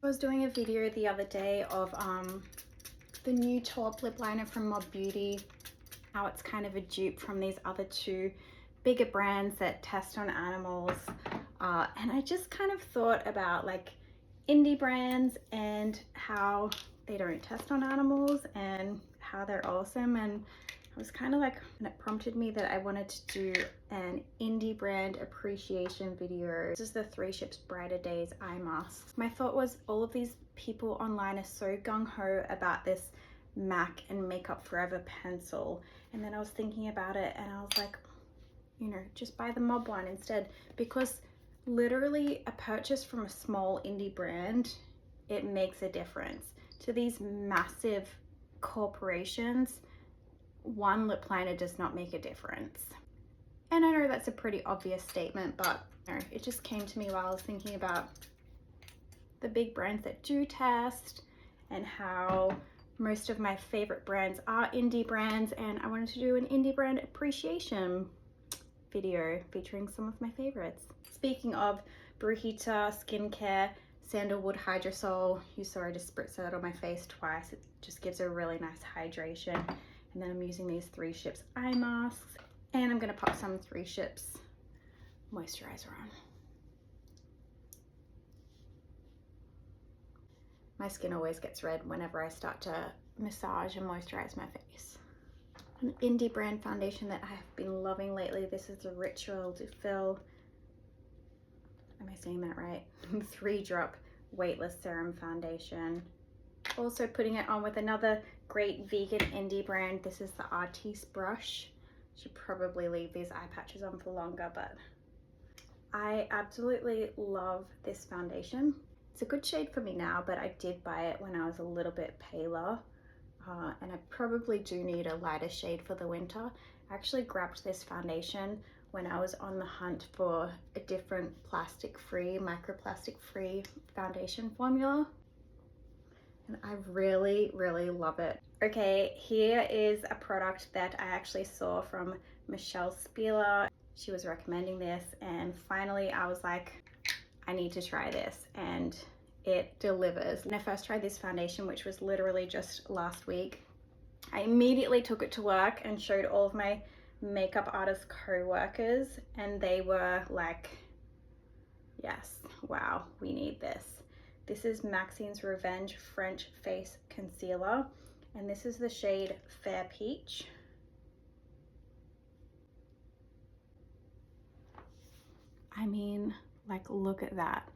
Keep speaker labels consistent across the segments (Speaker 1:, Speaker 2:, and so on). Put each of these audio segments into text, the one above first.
Speaker 1: I was doing a video the other day of the new top lip liner from Mob Beauty, how it's kind of a dupe from these other two bigger brands that test on animals. And I just kind of thought about like indie brands and how they don't test on animals and how they're awesome. And I was kind of like, and it prompted me that I wanted to do an indie brand appreciation video. This is the 3Ships Brighter Days eye masks. My thought was all of these people online are so gung-ho about this MAC and Makeup Forever pencil. And then I was thinking about it and I was like, you know, just buy the Mob one instead, because literally a purchase from a small indie brand, it makes a difference. To these massive corporations, one lip liner does not make a difference. And I know that's a pretty obvious statement, but you know, it just came to me while I was thinking about the big brands that do test and how most of my favorite brands are indie brands, and I wanted to do an indie brand appreciation video featuring some of my favorites. Speaking of Brujita Skincare Sandalwood Hydrosol, you saw I just spritzed that on my face twice. It just gives a really nice hydration. And then I'm using these 3Ships eye masks, and I'm gonna pop some 3Ships moisturizer on. My skin always gets red whenever I start to massage and moisturize my face. An indie brand foundation that I have been loving lately. This is the Ritual de Fill, am I saying that right? 3-drop weightless serum foundation. Also putting it on with another great vegan indie brand. This is the Artis brush. Should probably leave these eye patches on for longer, but I absolutely love this foundation. It's a good shade for me now, but I did buy it when I was a little bit paler. And I probably do need a lighter shade for the winter. I actually grabbed this foundation when I was on the hunt for a different plastic-free, microplastic-free foundation formula. And I really, really love it. Okay, here is a product that I actually saw from Michelle Spieler. She was recommending this, and finally I was like, I need to try this, and it delivers. When I first tried this foundation, which was literally just last week, I immediately took it to work and showed all of my makeup artist co-workers, and they were like, yes, wow, we need this. This is Maxine's Revenge French Face Concealer, and this is the shade Fair Peach. I mean, like, look at that.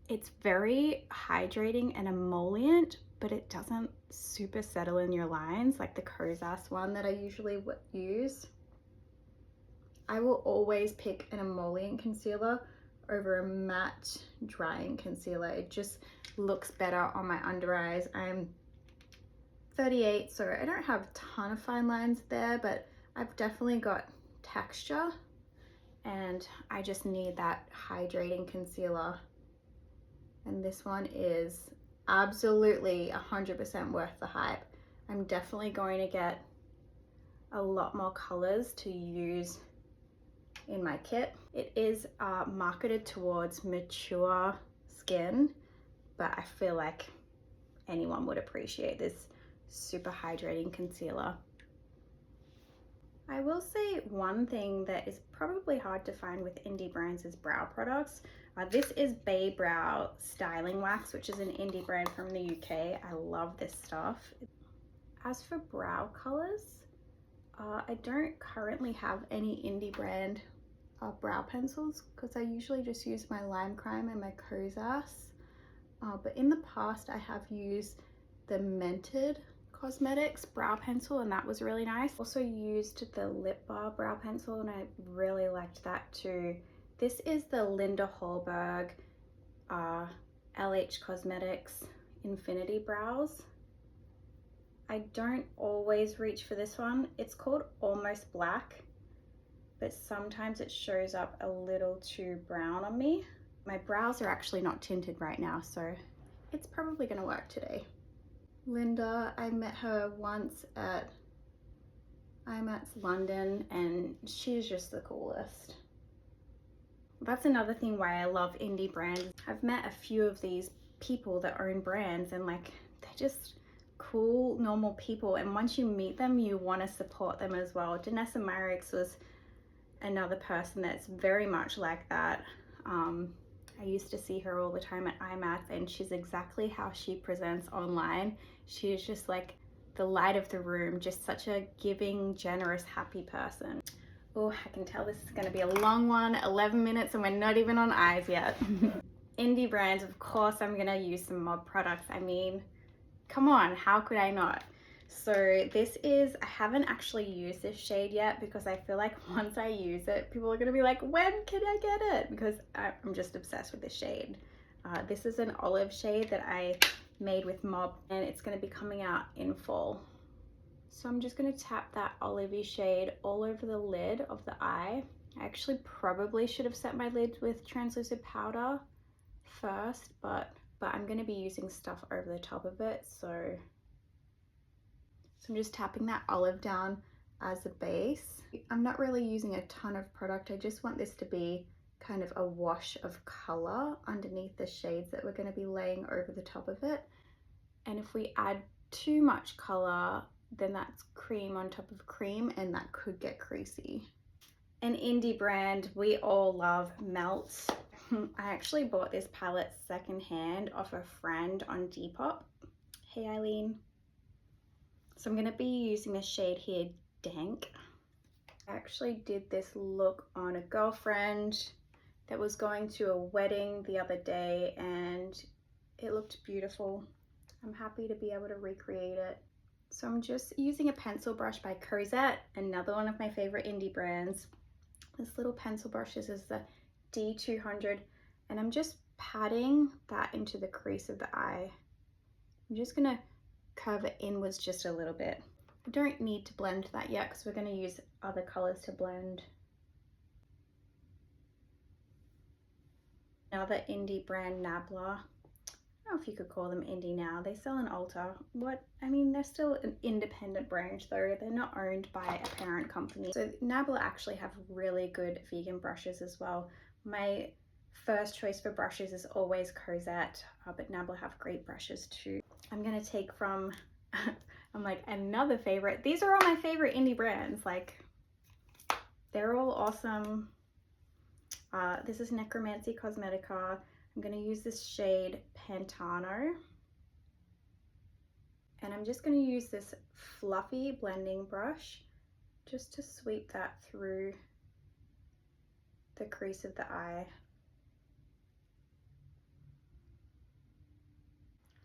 Speaker 1: It's very hydrating and emollient, but it doesn't super settle in your lines like the Kosas one that I usually use. I will always pick an emollient concealer over a matte drying concealer. It just looks better on my under eyes. I'm 38, so I don't have a ton of fine lines there, but I've definitely got texture, and I just need that hydrating concealer. And this one is absolutely 100% worth the hype. I'm definitely going to get a lot more colors to use in my kit. It is marketed towards mature skin, but I feel like anyone would appreciate this super hydrating concealer. I will say one thing that is probably hard to find with indie brands is brow products. This is Bay Brow Styling Wax, which is an indie brand from the UK. I love this stuff. As for brow colors, I don't currently have any indie brand brow pencils because I usually just use my Lime Crime and my Kosas. But in the past I have used the Mented Cosmetics brow pencil, and that was really nice. Also used the Lip Bar brow pencil, and I really liked that too. This is the Linda Hallberg LH Cosmetics Infinity Brows. I don't always reach for this one. It's called Almost Black, but sometimes it shows up a little too brown on me. My brows are actually not tinted right now, so it's probably gonna work today. Linda, I met her once at IMATS London, and she's just the coolest. That's another thing why I love indie brands. I've met a few of these people that own brands, and like they're just cool, normal people. And once you meet them, you want to support them as well. Danessa Myricks was another person that's very much like that. I used to see her all the time at IMATS, and she's exactly how she presents online. She is just like the light of the room, just such a giving, generous, happy person. Oh, I can tell this is going to be a long one, 11 minutes, and we're not even on eyes yet. Indie brands, of course I'm going to use some Mob products. I mean, come on, how could I not? So this is, I haven't actually used this shade yet because I feel like once I use it, people are gonna be like, when can I get it? Because I'm just obsessed with this shade. This is an olive shade that I made with Mob, and it's gonna be coming out in fall. So I'm just gonna tap that olivey shade all over the lid of the eye. I actually probably should have set my lid with translucent powder first, but I'm gonna be using stuff over the top of it, so I'm just tapping that olive down as a base. I'm not really using a ton of product. I just want this to be kind of a wash of color underneath the shades that we're going to be laying over the top of it. And if we add too much color, then that's cream on top of cream, and that could get creasy. An indie brand we all love, Melt. I actually bought this palette secondhand off a friend on Depop. Hey Eileen. So I'm going to be using the shade here, Dank. I actually did this look on a girlfriend that was going to a wedding the other day, and it looked beautiful. I'm happy to be able to recreate it. So I'm just using a pencil brush by Cosette, another one of my favorite indie brands. This little pencil brush, this is the D200, and I'm just patting that into the crease of the eye. I'm just going to curve it inwards just a little bit. I don't need to blend that yet because we're going to use other colors to blend. Another indie brand, Nabla. I don't know if you could call them indie now. They sell in Ulta. I mean, they're still an independent brand though. They're not owned by a parent company. So Nabla actually have really good vegan brushes as well. My first choice for brushes is always Cosette, but Nabla have great brushes too. I'm gonna take from, I'm like, another favorite. These are all my favorite indie brands. Like, they're all awesome. This is Necromancy Cosmetica. I'm gonna use this shade Pantano. And I'm just gonna use this fluffy blending brush just to sweep that through the crease of the eye.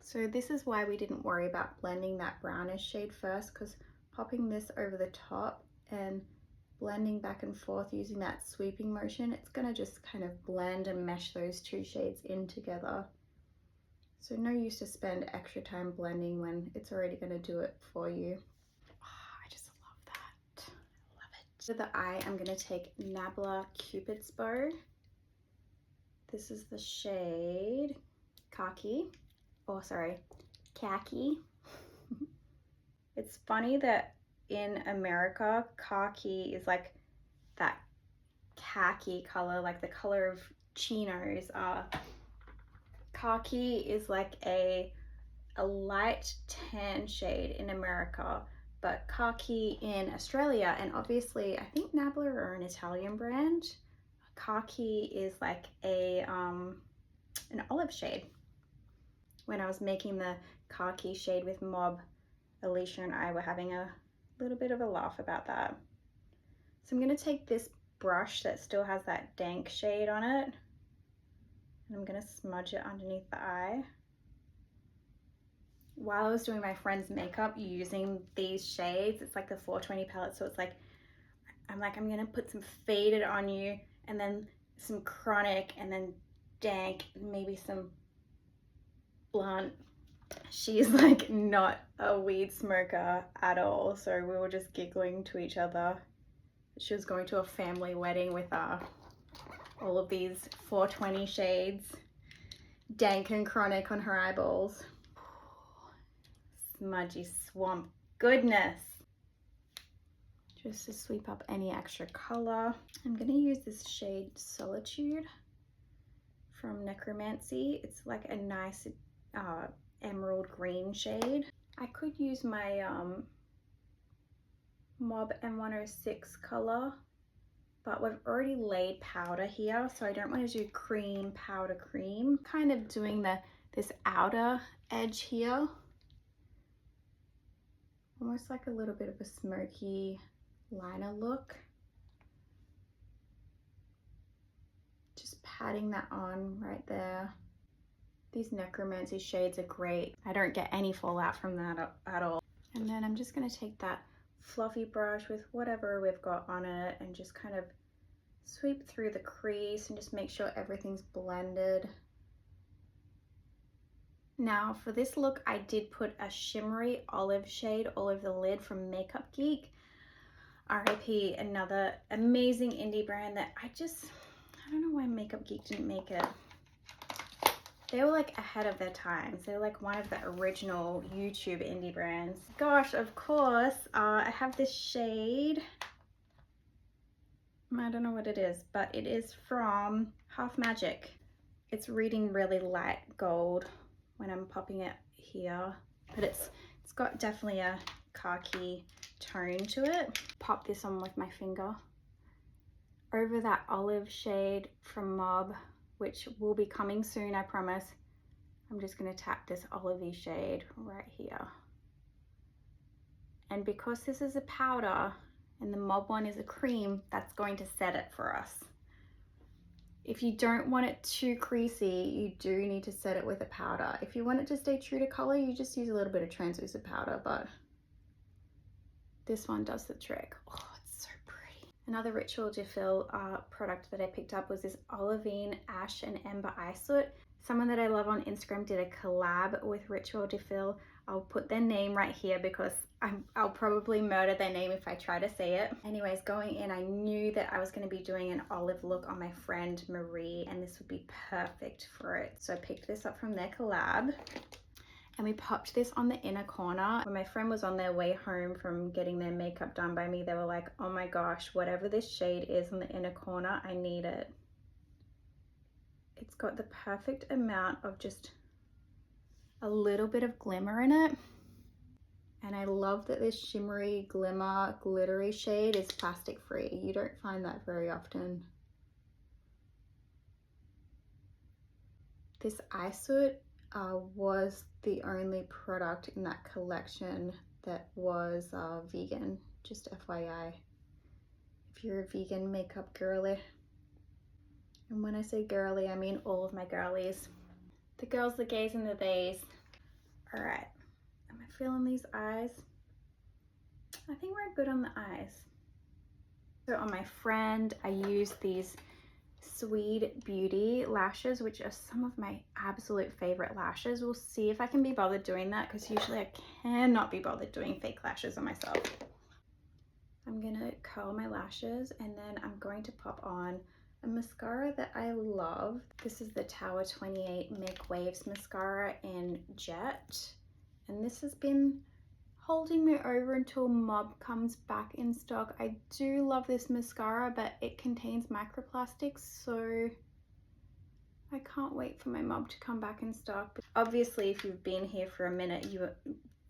Speaker 1: So this is why we didn't worry about blending that brownish shade first, because popping this over the top and blending back and forth using that sweeping motion, it's going to just kind of blend and mesh those two shades in together. So no use to spend extra time blending when it's already going to do it for you. Oh, I just love that. I love it. For the eye, I'm going to take Nabla Cupid's Bow. This is the shade Khaki. Oh, sorry, Khaki. It's funny that in America, khaki is like that khaki color, like the color of chinos. Khaki is like a light tan shade in America, but khaki in Australia, and obviously I think Nabla are an Italian brand. Khaki is like a an olive shade. When I was making the khaki shade with Mob, Alicia and I were having a little bit of a laugh about that. So I'm going to take this brush that still has that dank shade on it, and I'm going to smudge it underneath the eye. While I was doing my friend's makeup using these shades, it's like the 420 palette, so it's like, I'm going to put some faded on you, and then some chronic, and then dank, and maybe some blunt. She's like not a weed smoker at all, so we were just giggling to each other. She was going to a family wedding with all of these 420 shades, dank and chronic on her eyeballs. Smudgy swamp goodness. Just to sweep up any extra color, I'm going to use this shade Solitude from Necromancy. It's like a nice emerald green shade. I could use my Mob M106 color, but we've already laid powder here, so I don't want to do cream, powder, cream. Kind of doing this outer edge here. Almost like a little bit of a smoky liner look. Just patting that on right there. These Necromancy shades are great. I don't get any fallout from that at all. And then I'm just going to take that fluffy brush with whatever we've got on it and just kind of sweep through the crease and just make sure everything's blended. Now for this look, I did put a shimmery olive shade all over the lid from Makeup Geek. RIP, another amazing indie brand that I don't know why Makeup Geek didn't make it. They were like ahead of their times. They were like one of the original YouTube indie brands. Gosh, of course, I have this shade. I don't know what it is, but it is from Half Magic. It's reading really light gold when I'm popping it here, but it's got definitely a khaki tone to it. Pop this on with my finger over that olive shade from Mob, which will be coming soon, I promise. I'm just going to tap this olivey shade right here. And because this is a powder and the Mob one is a cream, that's going to set it for us. If you don't want it too creasy, you do need to set it with a powder. If you want it to stay true to color, you just use a little bit of translucent powder, but this one does the trick. Oh, it's so pretty. Another Ritual de Fil product that I picked up was this Olivine Ash and Ember Eye Soot. Someone that I love on Instagram did a collab with Ritual de Fil. I'll put their name right here because I'll probably murder their name if I try to say it. Anyways, going in, I knew that I was going to be doing an olive look on my friend Marie, and this would be perfect for it. So I picked this up from their collab, and we popped this on the inner corner. When my friend was on their way home from getting their makeup done by me, they were like, oh my gosh, whatever this shade is on the inner corner, I need it. It's got the perfect amount of just a little bit of glimmer in it. And I love that this shimmery, glimmer, glittery shade is plastic free. You don't find that very often. This eye soot was the only product in that collection that was vegan, just FYI. If you're a vegan makeup girly. And when I say girly, I mean all of my girlies. The girls, the gays, and the theys. All right. Am I feeling these eyes? I think we're good on the eyes. So on my friend, I used these Swede Beauty lashes, which are some of my absolute favorite lashes. We'll see if I can be bothered doing that, because usually I cannot be bothered doing fake lashes on myself. I'm gonna curl my lashes, and then I'm going to pop on a mascara that I love. This is the Tower 28 Make Waves mascara in Jet. And this has been holding me over until Mob comes back in stock. I do love this mascara, but it contains microplastics, so I can't wait for my Mob to come back in stock. But obviously, if you've been here for a minute, you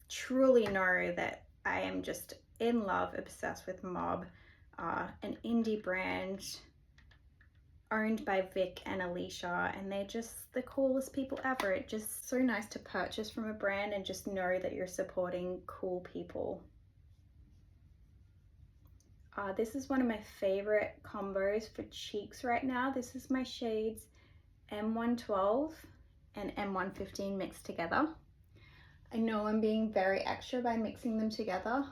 Speaker 1: truly know that I am just in love, obsessed with Mob, an indie brand owned by Vic and Alicia, and they're just the coolest people ever. It's just so nice to purchase from a brand and just know that you're supporting cool people. This is one of my favorite combos for cheeks right now. This is my shades M112 and M115 mixed together. I know I'm being very extra by mixing them together,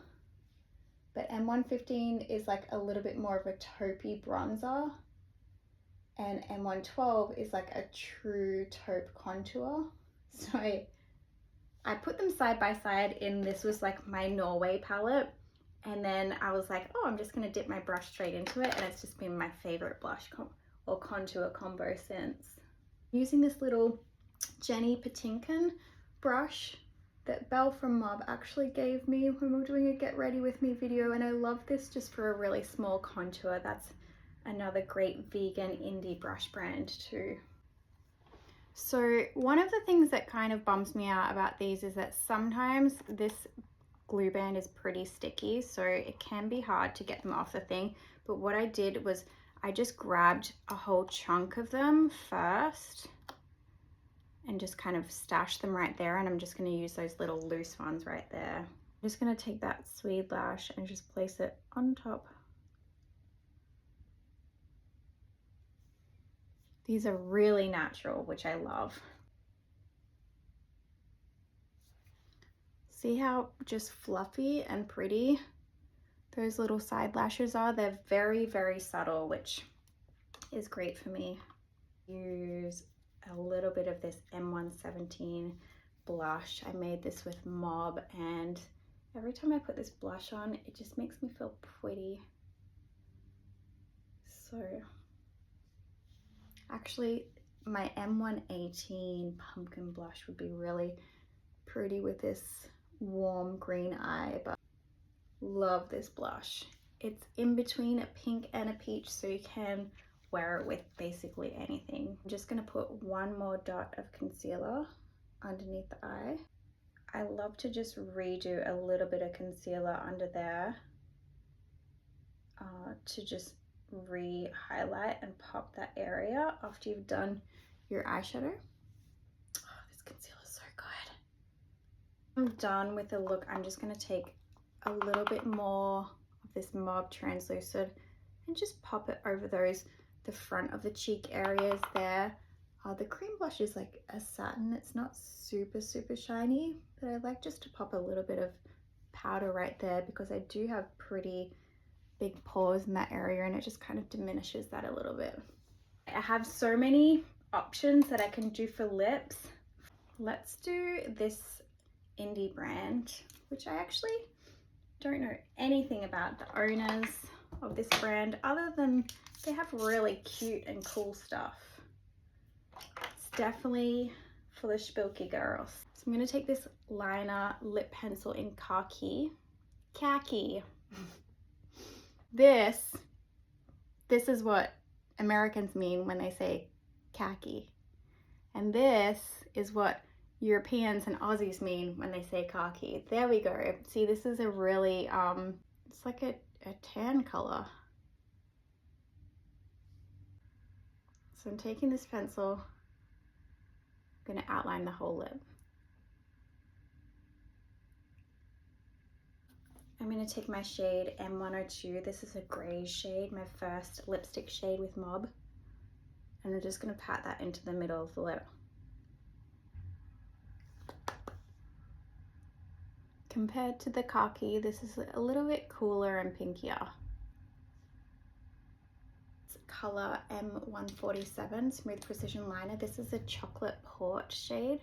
Speaker 1: but M115 is like a little bit more of a taupey bronzer, and M112 is like a true taupe contour. So I put them side by side, and this was like my Norway palette, and then I was like, oh, I'm just gonna dip my brush straight into it, and it's just been my favorite blush or contour combo since. Using this little Jenny Patinkin brush that Belle from Mob actually gave me when we were doing a get ready with me video, and I love this just for a really small contour. That's another great vegan indie brush brand too. So one of the things that kind of bums me out about these is that sometimes this glue band is pretty sticky, so it can be hard to get them off the thing. But what I did was I just grabbed a whole chunk of them first and just kind of stash them right there, and I'm just going to use those little loose ones right there. I'm just going to take that Swede lash and just place it on top. These are really natural, which I love. See how just fluffy and pretty those little side lashes are? They're very, very subtle, which is great for me. Use a little bit of this M117 blush. I made this with Mob, and every time I put this blush on, it just makes me feel pretty. So actually my M118 pumpkin blush would be really pretty with this warm green eye, but love this blush. It's in between a pink and a peach, so you can wear it with basically anything. I'm just gonna put one more dot of concealer underneath the eye. I love to just redo a little bit of concealer under there to just re-highlight and pop that area after you've done your eyeshadow. Oh, this concealer is so good. I'm done with the look. I'm just gonna take a little bit more of this Mob translucent and just pop it over the front of the cheek areas there. The cream blush is like a satin. It's not super, super shiny, but I like just to pop a little bit of powder right there because I do have pretty big pores in that area, and it just kind of diminishes that a little bit. I have so many options that I can do for lips. Let's do this indie brand, which I actually don't know anything about the owners of this brand other than they have really cute and cool stuff. It's definitely for the spooky girls. So I'm going to take this liner lip pencil in khaki. This is what Americans mean when they say khaki. And this is what Europeans and Aussies mean when they say khaki. There we go. See, this is a really, it's like a tan color. So I'm taking this pencil, I'm gonna outline the whole lip. I'm gonna take my shade M102. This is a gray shade, my first lipstick shade with Mob. And I'm just gonna pat that into the middle of the lip. Compared to the khaki, this is a little bit cooler and pinkier. It's color M147 Smooth Precision Liner. This is a chocolate port shade.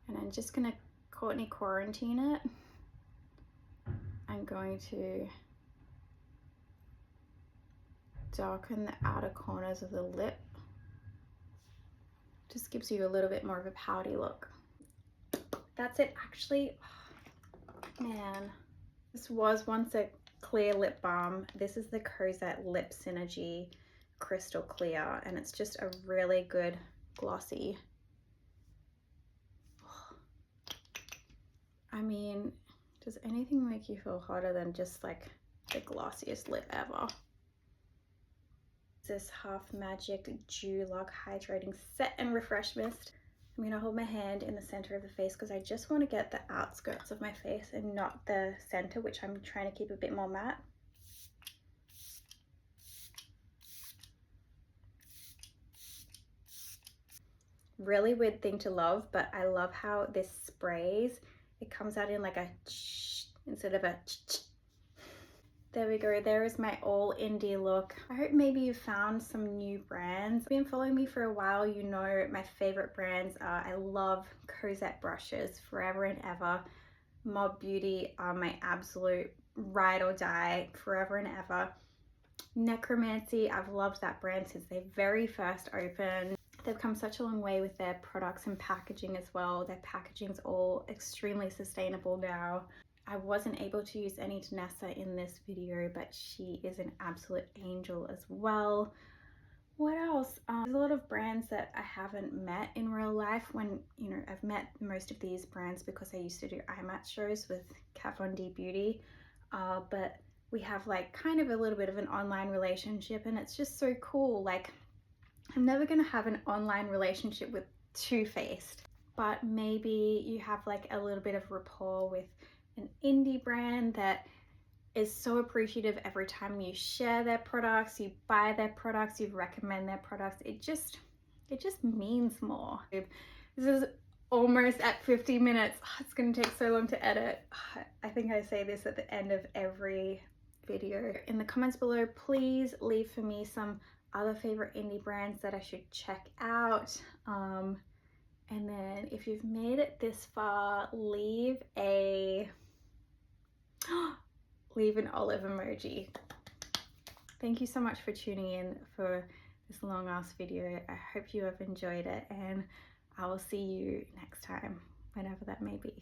Speaker 1: And I'm just gonna Courtney quarantine it. I'm going to darken the outer corners of the lip. Just gives you a little bit more of a pouty look. That's it. Actually, man, this was once a clear lip balm. This is the Cosette Lip Synergy Crystal Clear, and it's just a really good glossy. I mean, does anything make you feel hotter than just like the glossiest lip ever? This Half Magic Dew Lock Hydrating Set and Refresh Mist. I'm gonna hold my hand in the center of the face because I just want to get the outskirts of my face and not the center, which I'm trying to keep a bit more matte. Really weird thing to love, but I love how this sprays. It comes out in like a instead of a. There we go. There is my all indie look. I hope maybe you found some new brands. If you've been following me for a while, you know my favorite brands are, I love Cosette brushes forever and ever. Mob Beauty are my absolute ride or die forever and ever. Necromancy, I've loved that brand since they very first opened. They've come such a long way with their products and packaging as well. Their packaging's all extremely sustainable now. I wasn't able to use any Danessa in this video, but she is an absolute angel as well. What else? There's a lot of brands that I haven't met in real life. When, you know, I've met most of these brands because I used to do eye match shows with Kat Von D Beauty, but we have like kind of a little bit of an online relationship, and it's just so cool. Like, I'm never gonna have an online relationship with Too Faced, but maybe you have like a little bit of rapport with an indie brand that is so appreciative every time you share their products, you buy their products, you recommend their products. It just means more. This is almost at 50 minutes. Oh, it's gonna take so long to edit. I think I say this at the end of every video. In the comments below, please leave for me some other favorite indie brands that I should check out. And then if you've made it this far, leave an olive emoji. Thank you so much for tuning in for this long ass video. I hope you have enjoyed it, and I will see you next time, whenever that may be.